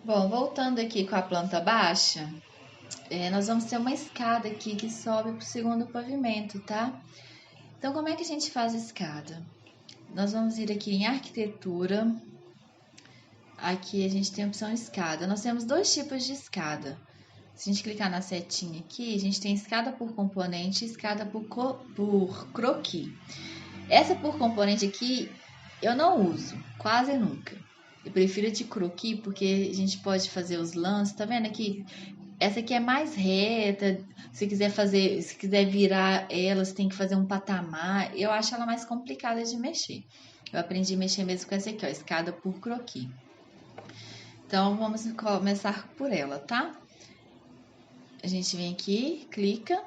Bom, voltando aqui com a planta baixa, nós vamos ter uma escada aqui que sobe para o segundo pavimento, tá? Então, como é que a gente faz a escada? Nós vamos ir aqui em arquitetura. Aqui a gente tem a opção escada. Nós temos dois tipos de escada. Se a gente clicar na setinha aqui, a gente tem escada por componente e escada por croquis. Essa por componente aqui eu não uso, quase nunca. Eu prefiro a de croquis porque a gente pode fazer os lances, tá vendo aqui? Essa aqui é mais reta. Se quiser virar ela, você tem que fazer um patamar. Eu acho ela mais complicada de mexer. Eu aprendi a mexer mesmo com essa aqui, ó, escada por croquis. Então vamos começar por ela, tá? A gente vem aqui, clica,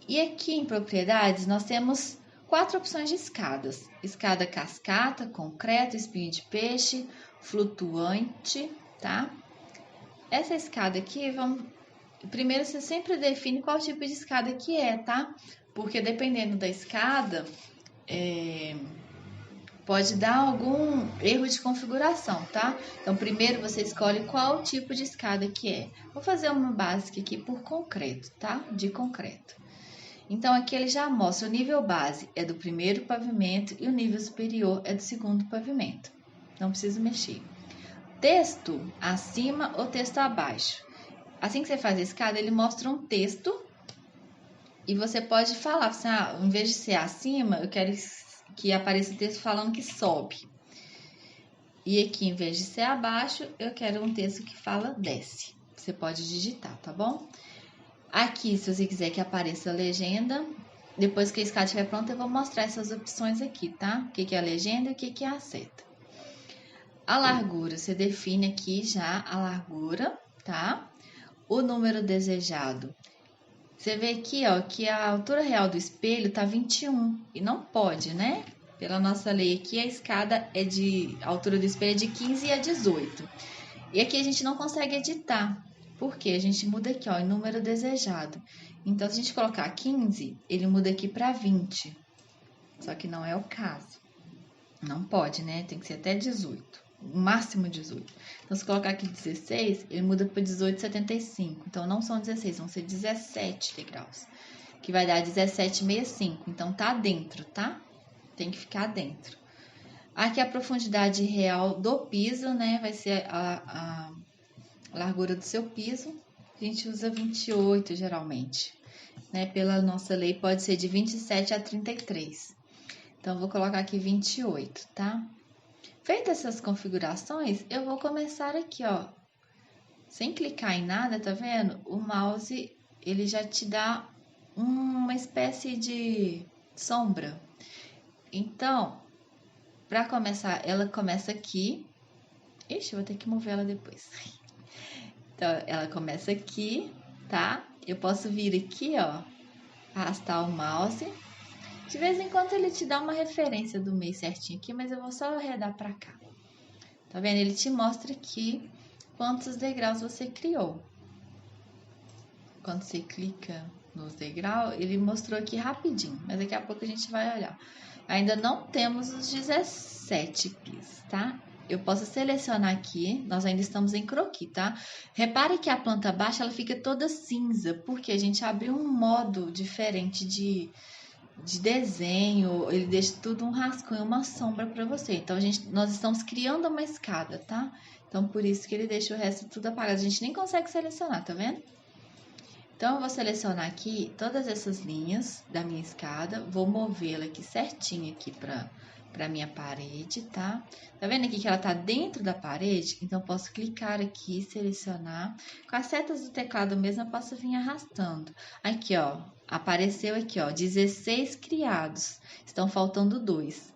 e aqui em propriedades nós temos 4 opções de escadas: escada cascata, concreto, espinho de peixe, flutuante, tá? Essa escada aqui, primeiro você sempre define qual tipo de escada que é, tá? Porque dependendo da escada, pode dar algum erro de configuração, tá? Então, primeiro você escolhe qual tipo de escada que é. Vou fazer uma básica aqui por concreto, tá? De concreto. Então, aqui ele já mostra o nível base é do primeiro pavimento e o nível superior é do segundo pavimento. Não preciso mexer. Texto acima ou texto abaixo. Assim que você faz a escada, ele mostra um texto e você pode falar, assim, em vez de ser acima, eu quero que apareça o texto falando que sobe. E aqui, em vez de ser abaixo, eu quero um texto que fala desce. Você pode digitar, tá bom? Aqui, se você quiser que apareça a legenda, depois que a escada estiver pronta, eu vou mostrar essas opções aqui, tá? O que é a legenda e o que é a seta. A largura, você define aqui já a largura, tá? O número desejado. Você vê aqui, ó, que a altura real do espelho tá 21 e não pode, né? Pela nossa lei aqui, a altura do espelho é de 15 a 18. E aqui a gente não consegue editar. Por quê? A gente muda aqui, ó, em número desejado. Então, se a gente colocar 15, ele muda aqui para 20. Só que não é o caso. Não pode, né? Tem que ser até 18. O máximo 18. Então, se colocar aqui 16, ele muda para 18,75. Então, não são 16, vão ser 17 degraus. Que vai dar 17,65. Então, tá dentro, tá? Tem que ficar dentro. Aqui a profundidade real do piso, né? Vai ser a largura do seu piso. A gente usa 28 geralmente, né? Pela nossa lei pode ser de 27 a 33. Então, vou colocar aqui 28, tá? Feitas essas configurações, eu vou começar aqui, ó. Sem clicar em nada, tá vendo? O mouse, ele já te dá uma espécie de sombra. Então, para começar, ela começa aqui. Ixi, eu vou ter que mover ela depois. Então, ela começa aqui, tá? Eu posso vir aqui, ó, arrastar o mouse. De vez em quando ele te dá uma referência do meio certinho aqui, mas eu vou só arredar pra cá. Tá vendo? Ele te mostra aqui quantos degraus você criou. Quando você clica nos degraus, ele mostrou aqui rapidinho, mas daqui a pouco a gente vai olhar. Ainda não temos os 17 pisos, tá? Eu posso selecionar aqui, nós ainda estamos em croquis, tá? Repare que a planta baixa, ela fica toda cinza, porque a gente abriu um modo diferente de desenho, ele deixa tudo um rascunho, uma sombra para você. Então, nós estamos criando uma escada, tá? Então, por isso que ele deixa o resto tudo apagado. A gente nem consegue selecionar, tá vendo? Então, eu vou selecionar aqui todas essas linhas da minha escada, vou movê-la aqui certinho aqui para minha parede, tá? Tá vendo aqui que ela tá dentro da parede? Então, eu posso clicar aqui, selecionar. Com as setas do teclado mesmo, eu posso vir arrastando. Aqui, ó, apareceu aqui, ó, 16 criados. Estão faltando 2.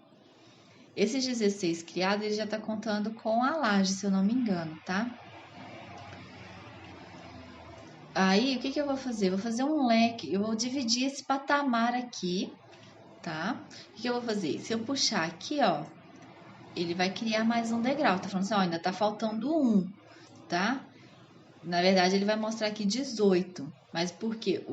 Esses 16 criados, ele já tá contando com a laje, se eu não me engano, tá? Aí, o que eu vou fazer? Vou fazer um leque, eu vou dividir esse patamar aqui, tá? O que eu vou fazer? Se eu puxar aqui, ó, ele vai criar mais um degrau. Tá falando assim, ó, ainda tá faltando um, tá? Na verdade, ele vai mostrar aqui 18, mas por quê?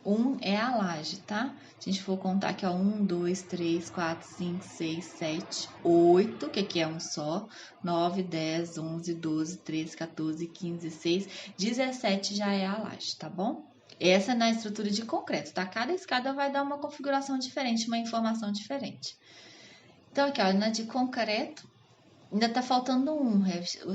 1 é a laje, tá? Se a gente for contar aqui, ó, 1, 2, 3, 4, 5, 6, 7, 8, que aqui é um só, 9, 10, 11, 12, 13, 14, 15, 16, 17 já é a laje, tá bom? Essa é na estrutura de concreto, tá? Cada escada vai dar uma configuração diferente, uma informação diferente. Então, aqui, ó, na de concreto, ainda tá faltando um,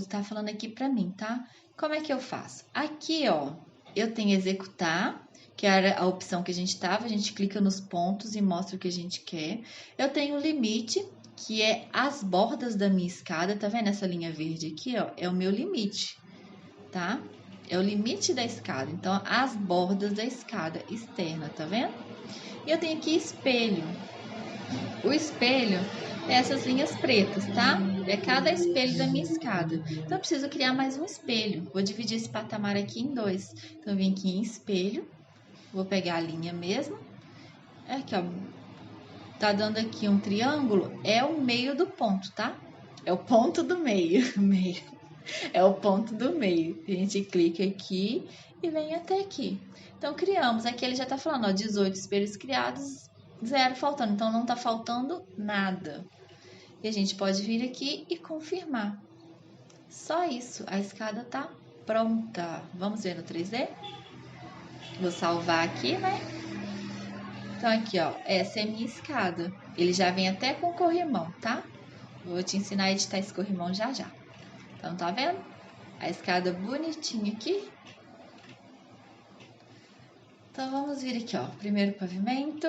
tá falando aqui pra mim, tá? Como é que eu faço? Aqui, ó, eu tenho executar, que era a opção que a gente tava, a gente clica nos pontos e mostra o que a gente quer. Eu tenho o limite, que é as bordas da minha escada, tá vendo essa linha verde aqui, ó? É o meu limite, tá? É o limite da escada, então as bordas da escada externa, tá vendo? E eu tenho aqui espelho. O espelho é essas linhas pretas, tá? É cada espelho da minha escada. Então, eu preciso criar mais um espelho. Vou dividir esse patamar aqui em dois. Então, eu vim aqui em espelho. Vou pegar a linha mesmo. Aqui, ó. Tá dando aqui um triângulo. É o meio do ponto, tá? É o ponto do meio. É o ponto do meio. A gente clica aqui e vem até aqui. Então, criamos. Aqui ele já tá falando, ó, 18 espelhos criados, 0 faltando. Então, não tá faltando nada. E a gente pode vir aqui e confirmar. Só isso, a escada tá pronta. Vamos ver no 3D? Vou salvar aqui, né? Então, aqui, ó, essa é a minha escada. Ele já vem até com corrimão, tá? Vou te ensinar a editar esse corrimão já já. Então, tá vendo? A escada bonitinha aqui. Então, vamos vir aqui, ó. Primeiro pavimento.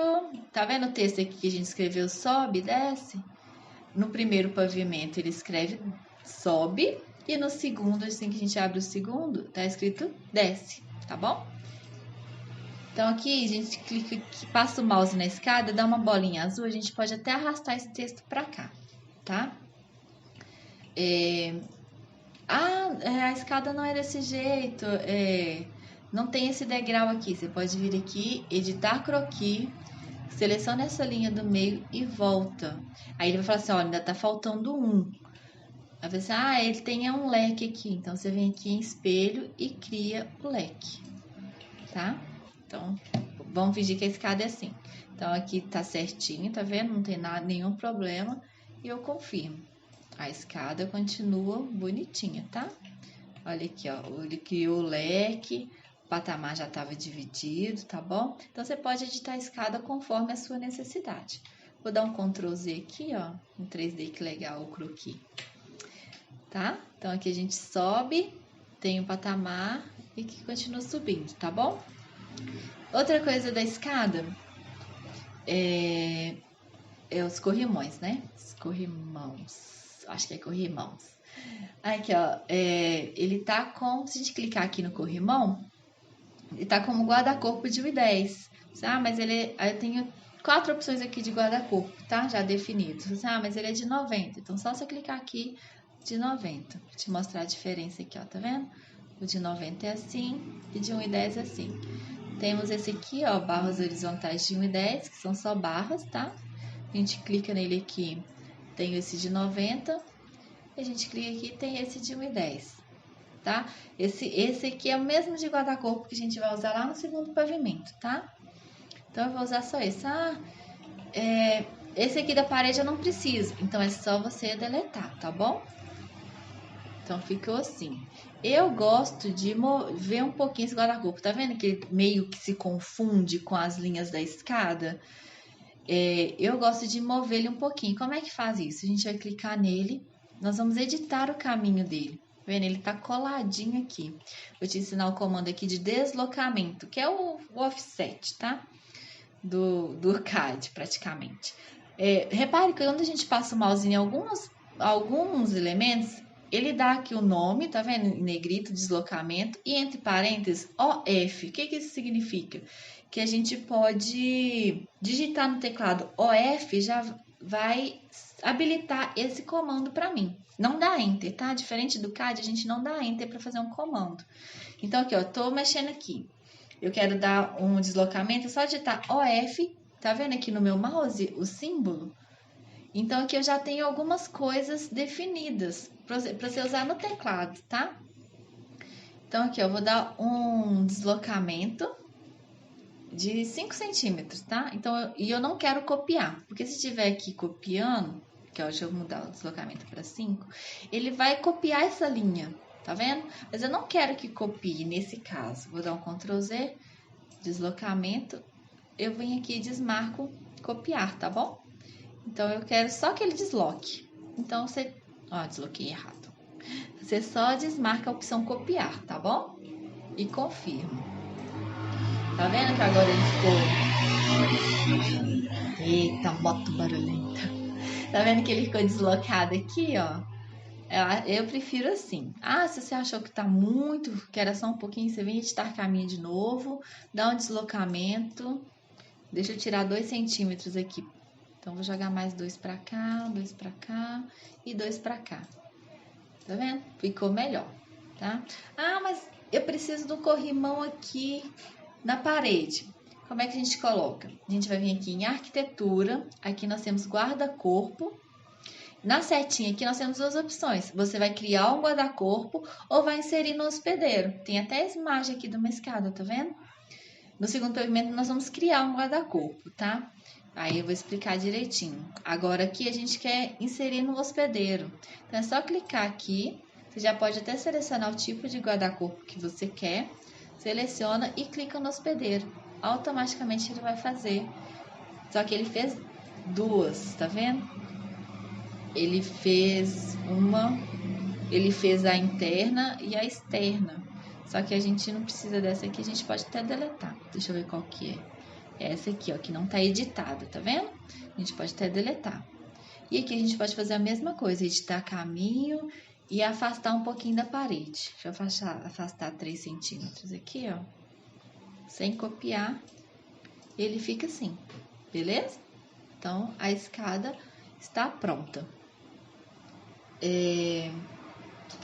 Tá vendo o texto aqui que a gente escreveu sobe e desce? No primeiro pavimento, ele escreve sobe. E no segundo, assim que a gente abre o segundo, tá escrito desce, tá bom? Então, aqui a gente clica aqui, passa o mouse na escada, dá uma bolinha azul, a gente pode até arrastar esse texto pra cá, tá? A escada não é desse jeito, não tem esse degrau aqui. Você pode vir aqui, editar croquis, seleciona essa linha do meio e volta. Aí ele vai falar assim, olha, ainda tá faltando um. Aí você, ele tem um leque aqui. Então, você vem aqui em espelho e cria o leque, tá? Então, vamos fingir que a escada é assim. Então, aqui tá certinho, tá vendo? Não tem nada, nenhum problema. E eu confirmo. A escada continua bonitinha, tá? Olha aqui, ó. Ele criou o leque, o patamar já estava dividido, tá bom? Então, você pode editar a escada conforme a sua necessidade. Vou dar um Ctrl Z aqui, ó. Em 3D, que legal o croquis. Tá? Então, aqui a gente sobe, tem um patamar e que continua subindo, tá bom? Outra coisa da escada é os corrimões, né? Os corrimãos. Acho que é corrimãos. Aqui, ó. Ele tá com... Se a gente clicar aqui no corrimão, ele tá como guarda-corpo de 1,10. Mas ele... Aí eu tenho 4 opções aqui de guarda-corpo, tá? Já definidos. Mas ele é de 90. Então, só você clicar aqui de 90. Vou te mostrar a diferença aqui, ó. Tá vendo? O de 90 é assim e de 1,10 é assim. Temos esse aqui, ó, barras horizontais de 1,10, que são só barras, tá? A gente clica nele aqui, tem esse de 90. E a gente clica aqui, tem esse de 1,10, tá? Esse aqui é o mesmo de guarda-corpo que a gente vai usar lá no segundo pavimento, tá? Então, eu vou usar só esse. Esse aqui da parede eu não preciso, então é só você deletar, tá bom? Então, ficou assim. Eu gosto de mover um pouquinho esse guarda-corpo. Tá vendo que ele meio que se confunde com as linhas da escada? Eu gosto de mover ele um pouquinho. Como é que faz isso? A gente vai clicar nele. Nós vamos editar o caminho dele. Tá vendo? Ele tá coladinho aqui. Vou te ensinar o comando aqui de deslocamento, que é o offset, tá? Do CAD, praticamente. Repare que quando a gente passa o mouse em alguns elementos, ele dá aqui o nome, tá vendo? Em negrito, deslocamento, e entre parênteses, OF. O que isso significa? Que a gente pode digitar no teclado OF, já vai habilitar esse comando para mim. Não dá Enter, tá? Diferente do CAD, a gente não dá Enter para fazer um comando. Então, aqui, ó, tô mexendo aqui. Eu quero dar um deslocamento, é só digitar OF, tá vendo aqui no meu mouse o símbolo? Então, aqui eu já tenho algumas coisas definidas para você usar no teclado, tá? Então, aqui eu vou dar um deslocamento. de 5 centímetros, tá? Então, eu não quero copiar, porque se estiver aqui copiando, que ó, deixa eu mudar o deslocamento para 5, ele vai copiar essa linha, tá vendo? Mas eu não quero que copie nesse caso. Vou dar um Ctrl Z, deslocamento, eu venho aqui e desmarco copiar, tá bom? Então, eu quero só que ele desloque. Então, você... Ó, desloquei errado. Você só desmarca a opção copiar, tá bom? E confirma. Tá vendo que agora ele ficou... Eita, moto barulhenta. Tá vendo que ele ficou deslocado aqui, ó? Eu prefiro assim. Ah, se você achou que tá muito, que era só um pouquinho, você vem editar caminho de novo, dá um deslocamento. Deixa eu tirar 2 centímetros aqui. Então, vou jogar mais 2 pra cá, 2 pra cá e 2 pra cá. Tá vendo? Ficou melhor, tá? Ah, mas eu preciso do corrimão aqui na parede. Como é que a gente coloca? A gente vai vir aqui em arquitetura, aqui nós temos guarda-corpo. Na setinha aqui nós temos 2 opções. Você vai criar um guarda-corpo ou vai inserir no hospedeiro. Tem até essa imagem aqui de uma escada, tá vendo? No segundo pavimento nós vamos criar um guarda-corpo, tá? Aí eu vou explicar direitinho. Agora aqui a gente quer inserir no hospedeiro. Então é só clicar aqui. Você já pode até selecionar o tipo de guarda-corpo que você quer. Seleciona e clica no hospedeiro. Automaticamente ele vai fazer. Só que ele fez 2, tá vendo? Ele fez a interna e a externa. Só que a gente não precisa dessa aqui, a gente pode até deletar. Deixa eu ver qual que é. Essa aqui, ó, que não tá editada, tá vendo? A gente pode até deletar. E aqui a gente pode fazer a mesma coisa, editar caminho e afastar um pouquinho da parede. Deixa eu afastar 3 centímetros aqui, ó. Sem copiar, ele fica assim, beleza? Então, a escada está pronta.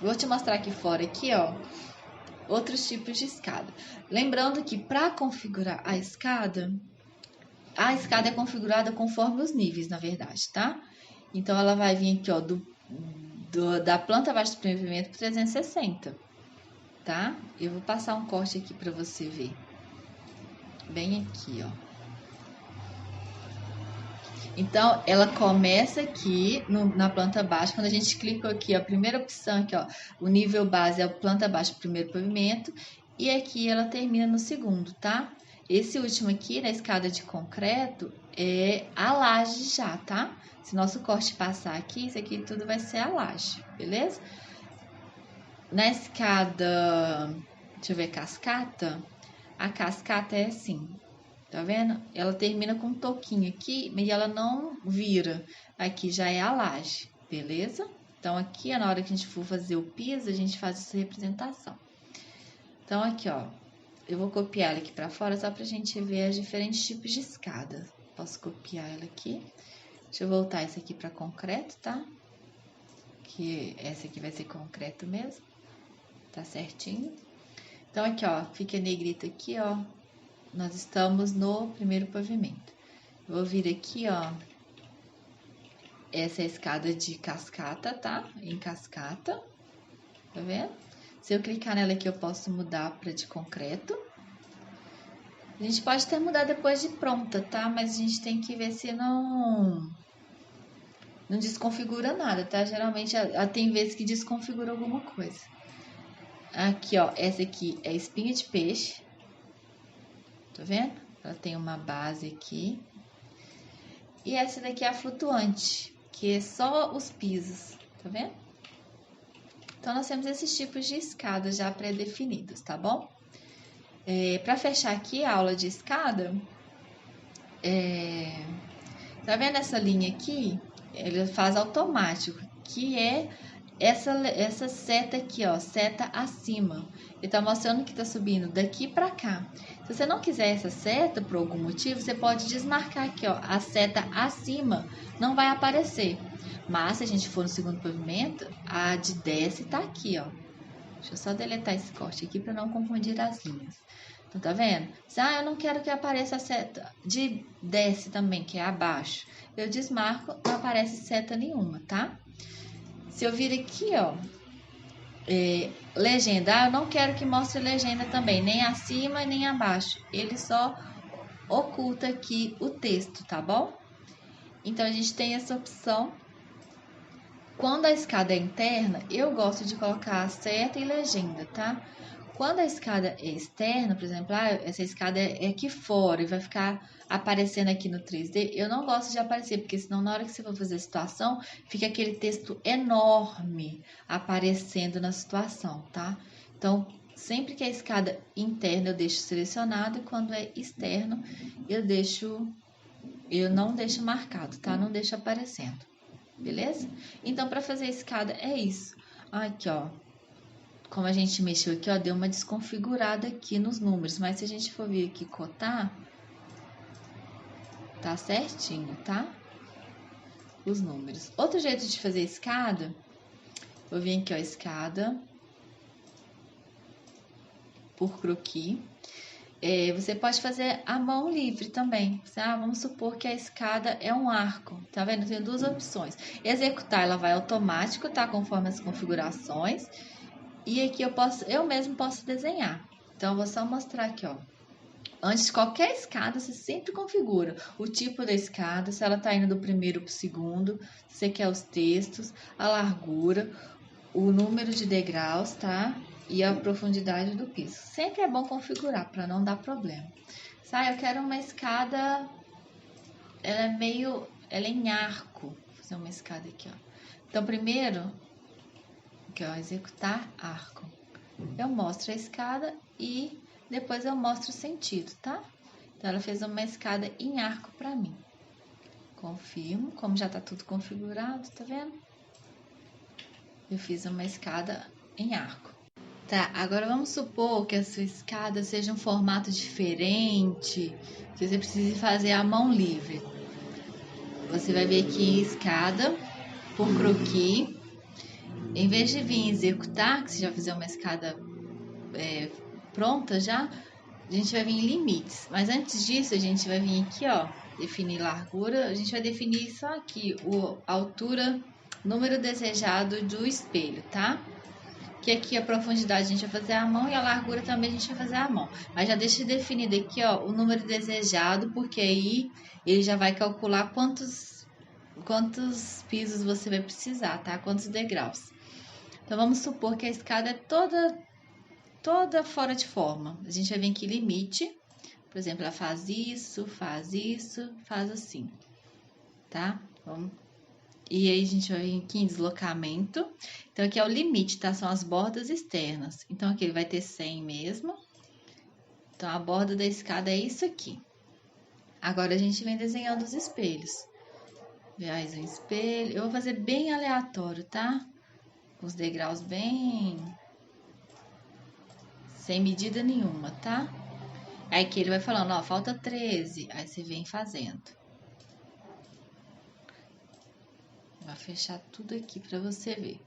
Vou te mostrar aqui fora, aqui, ó, outros tipos de escada. Lembrando que para configurar a escada é configurada conforme os níveis, na verdade, tá? Então, ela vai vir aqui, ó, da planta abaixo do primeiro pavimento para 360, tá? Eu vou passar um corte aqui para você ver. Bem aqui, ó. Então, ela começa aqui na planta baixa. Quando a gente clica aqui, a primeira opção aqui, ó, o nível base é a planta baixa, primeiro pavimento. E aqui ela termina no segundo, tá? Esse último aqui, na escada de concreto, é a laje já, tá? Se nosso corte passar aqui, isso aqui tudo vai ser a laje, beleza? Na escada, deixa eu ver, cascata, a cascata é assim. Tá vendo? Ela termina com um toquinho aqui, mas ela não vira. Aqui já é a laje, beleza? Então, aqui, na hora que a gente for fazer o piso, a gente faz essa representação. Então, aqui, ó, eu vou copiar ela aqui pra fora, só pra gente ver os diferentes tipos de escada. Posso copiar ela aqui. Deixa eu voltar esse aqui pra concreto, tá? Que essa aqui vai ser concreto mesmo. Tá certinho? Então, aqui, ó, fica negrito aqui, ó. Nós estamos no primeiro pavimento. Vou vir aqui, ó. Essa é a escada de cascata, tá? Em cascata. Tá vendo? Se eu clicar nela aqui, eu posso mudar para de concreto. A gente pode até mudar depois de pronta, tá? Mas a gente tem que ver se não desconfigura nada, tá? Geralmente, tem vezes que desconfigura alguma coisa. Aqui, ó. Essa aqui é espinha de peixe. Tá vendo? Ela tem uma base aqui. E essa daqui é a flutuante, que é só os pisos, tá vendo? Então, nós temos esses tipos de escadas já pré-definidos, tá bom? Para fechar aqui a aula de escada, tá vendo essa linha aqui? Ele faz automático, que é essa seta aqui, ó, seta acima. Ele tá mostrando que tá subindo daqui para cá. Se você não quiser essa seta por algum motivo, você pode desmarcar aqui, ó, a seta acima não vai aparecer. Mas se a gente for no segundo pavimento, a de desce tá aqui, ó. Deixa eu só deletar esse corte aqui para não confundir as linhas. Então, tá vendo? Eu não quero que apareça a seta de desce também, que é abaixo. Eu desmarco, não aparece seta nenhuma, tá? Se eu vir aqui, ó, legenda, eu não quero que mostre legenda também, nem acima nem abaixo. Ele só oculta aqui o texto, tá bom? Então, a gente tem essa opção. Quando a escada é interna, eu gosto de colocar seta e legenda, tá? Quando a escada é externa, por exemplo, essa escada é aqui fora e vai ficar aparecendo aqui no 3D, eu não gosto de aparecer, porque senão na hora que você for fazer a situação, fica aquele texto enorme aparecendo na situação, tá? Então, sempre que é escada interna, eu deixo selecionado, e quando é externo, eu não deixo marcado, tá? Não deixo aparecendo, beleza? Então, para fazer a escada é isso. Aqui, ó. Como a gente mexeu aqui, ó, deu uma desconfigurada aqui nos números, mas se a gente for vir aqui cotar, tá certinho, tá? Os números. Outro jeito de fazer escada, vou vir aqui, ó, escada por croquis. Você pode fazer a mão livre também. Vamos supor que a escada é um arco, tá vendo? Tem duas opções. Executar, ela vai automático, tá? Conforme as configurações. E aqui eu mesmo posso desenhar. Então, eu vou só mostrar aqui, ó. Antes de qualquer escada, você sempre configura o tipo da escada, se ela tá indo do primeiro pro segundo, se você quer os textos, a largura, o número de degraus, tá? E a profundidade do piso. Sempre é bom configurar para não dar problema. Eu quero uma escada, ela é em arco. Vou fazer uma escada aqui, ó. Então, primeiro, aqui, ó, executar arco. Eu mostro a escada e depois eu mostro o sentido, tá? Então, ela fez uma escada em arco para mim. Confirmo, como já tá tudo configurado, tá vendo? Eu fiz uma escada em arco. Tá, agora vamos supor que a sua escada seja um formato diferente, que você precise fazer a mão livre. Você vai vir aqui em escada por croquis. Em vez de vir executar, que você já fizer uma escada pronta já, a gente vai vir em limites. Mas antes disso, a gente vai vir aqui, ó, definir largura. A gente vai definir só aqui a altura, número desejado do espelho, tá? Que aqui a profundidade a gente vai fazer a mão e a largura também a gente vai fazer a mão. Mas já deixa definido aqui, ó, o número desejado, porque aí ele já vai calcular quantos pisos você vai precisar, tá? Quantos degraus. Então, vamos supor que a escada é toda fora de forma. A gente vai vir aqui limite. Por exemplo, ela faz isso, faz assim, tá? E aí, a gente vai vir aqui em deslocamento. Então, aqui é o limite, tá? São as bordas externas. Então, aqui ele vai ter 100 mesmo. Então, a borda da escada é isso aqui. Agora, a gente vem desenhando os espelhos. Mais um espelho. Eu vou fazer bem aleatório, tá? Os degraus bem... sem medida nenhuma, tá? Aí que ele vai falando, ó, falta 13. Aí você vem fazendo. Vai fechar tudo aqui pra você ver.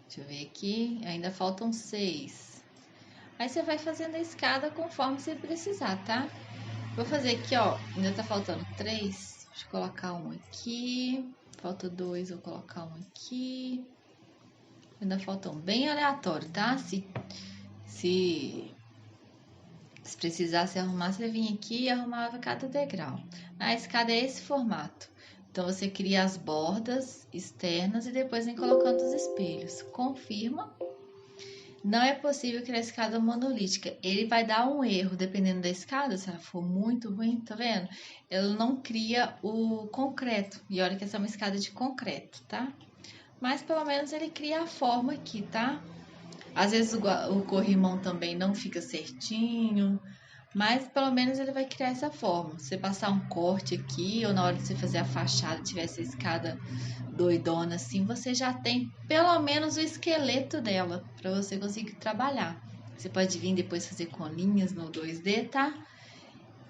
Deixa eu ver aqui, ainda faltam 6. Aí você vai fazendo a escada conforme você precisar, tá? Vou fazer aqui, ó, ainda tá faltando 3. Deixa eu colocar um aqui. Falta 2, vou colocar um aqui. Ainda falta um bem aleatório, tá? Se precisasse arrumar, você vinha aqui e arrumava cada degrau. A escada é esse formato. Então, você cria as bordas externas e depois vem colocando os espelhos. Confirma. Não é possível criar escada monolítica. Ele vai dar um erro, dependendo da escada, se ela for muito ruim, tá vendo? Ele não cria o concreto. E olha que essa é uma escada de concreto, tá? Mas, pelo menos, ele cria a forma aqui, tá? Às vezes, o corrimão também não fica certinho, mas, pelo menos, ele vai criar essa forma. Se você passar um corte aqui, ou na hora de você fazer a fachada, tiver essa escada doidona assim, você já tem pelo menos o esqueleto dela para você conseguir trabalhar. Você pode vir depois fazer com linhas no 2D, tá?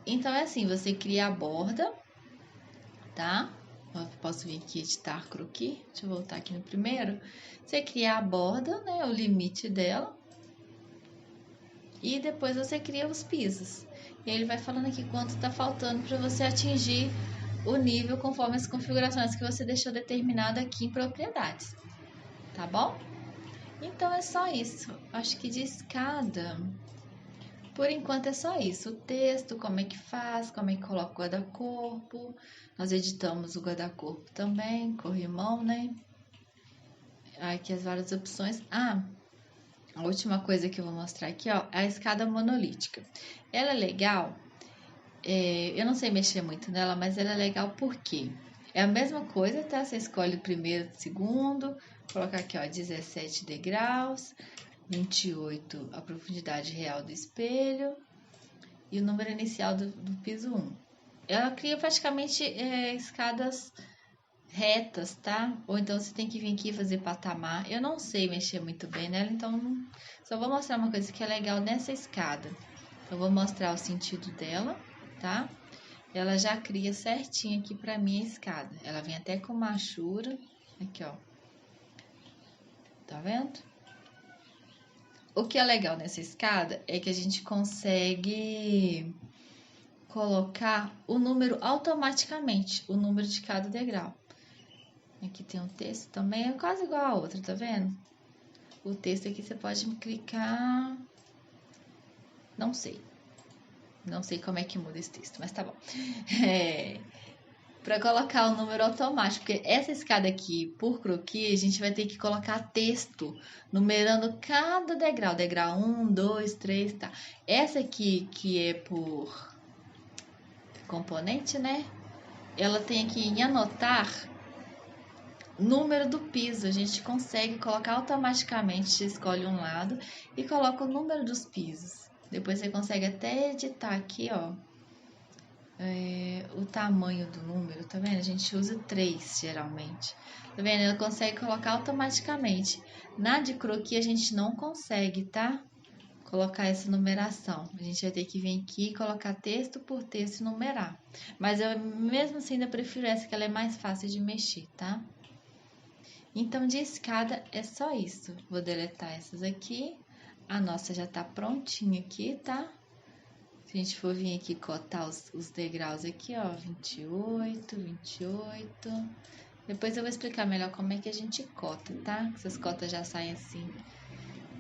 Então é assim, você cria a borda, tá? Eu posso vir aqui editar croquis, deixa eu voltar aqui no primeiro. Você cria a borda, né, o limite dela. E depois você cria os pisos. E ele vai falando aqui quanto tá faltando para você atingir o nível conforme as configurações que você deixou determinado aqui em propriedades, tá bom? Então é só isso. Acho que de escada, por enquanto é só isso. O texto, como é que faz, como é que coloca o guarda-corpo. Nós editamos o guarda-corpo também, corrimão, né? Aqui as várias opções. Ah, a última coisa que eu vou mostrar aqui, ó, é a escada monolítica. Ela é legal, eu não sei mexer muito nela, mas ela é legal porque é a mesma coisa, tá? Você escolhe o primeiro, o segundo, colocar aqui, ó, 17 degraus, 28 a profundidade real do espelho e o número inicial do piso 1. Ela cria praticamente escadas retas, tá? Ou então você tem que vir aqui fazer patamar. Eu não sei mexer muito bem nela, então só vou mostrar uma coisa que é legal nessa escada. Eu vou mostrar o sentido dela, tá? Ela já cria certinho aqui pra mim a escada. Ela vem até com machura. Aqui, ó. Tá vendo? O que é legal nessa escada é que a gente consegue colocar o número automaticamente, o número de cada degrau. Aqui tem um texto também, é quase igual a outra, tá vendo? O texto aqui você pode clicar... Não sei. Não sei como é que muda esse texto, mas tá bom. Para colocar o número automático, porque essa escada aqui, por croquis, a gente vai ter que colocar texto, numerando cada degrau. Degrau 1, 2, 3, tá. Essa aqui, que é por componente, né? Ela tem aqui em anotar número do piso. A gente consegue colocar automaticamente, você escolhe um lado e coloca o número dos pisos. Depois você consegue até editar aqui, ó, o tamanho do número, tá vendo? A gente usa 3 geralmente. Tá vendo? Ela consegue colocar automaticamente. Na de croquis a gente não consegue, tá? Colocar essa numeração. A gente vai ter que vir aqui e colocar texto por texto e numerar. Mas eu mesmo assim ainda prefiro essa, que ela é mais fácil de mexer, tá? Então, de escada é só isso. Vou deletar essas aqui. A nossa já tá prontinha aqui, tá? Se a gente for vir aqui cotar os degraus aqui, ó, 28, 28. Depois eu vou explicar melhor como é que a gente cota, tá? Essas cotas já saem assim,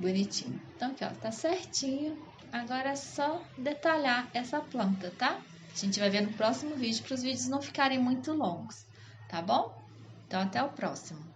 bonitinho. Então aqui, ó, tá certinho. Agora é só detalhar essa planta, tá? A gente vai ver no próximo vídeo, para os vídeos não ficarem muito longos, tá bom? Então até o próximo.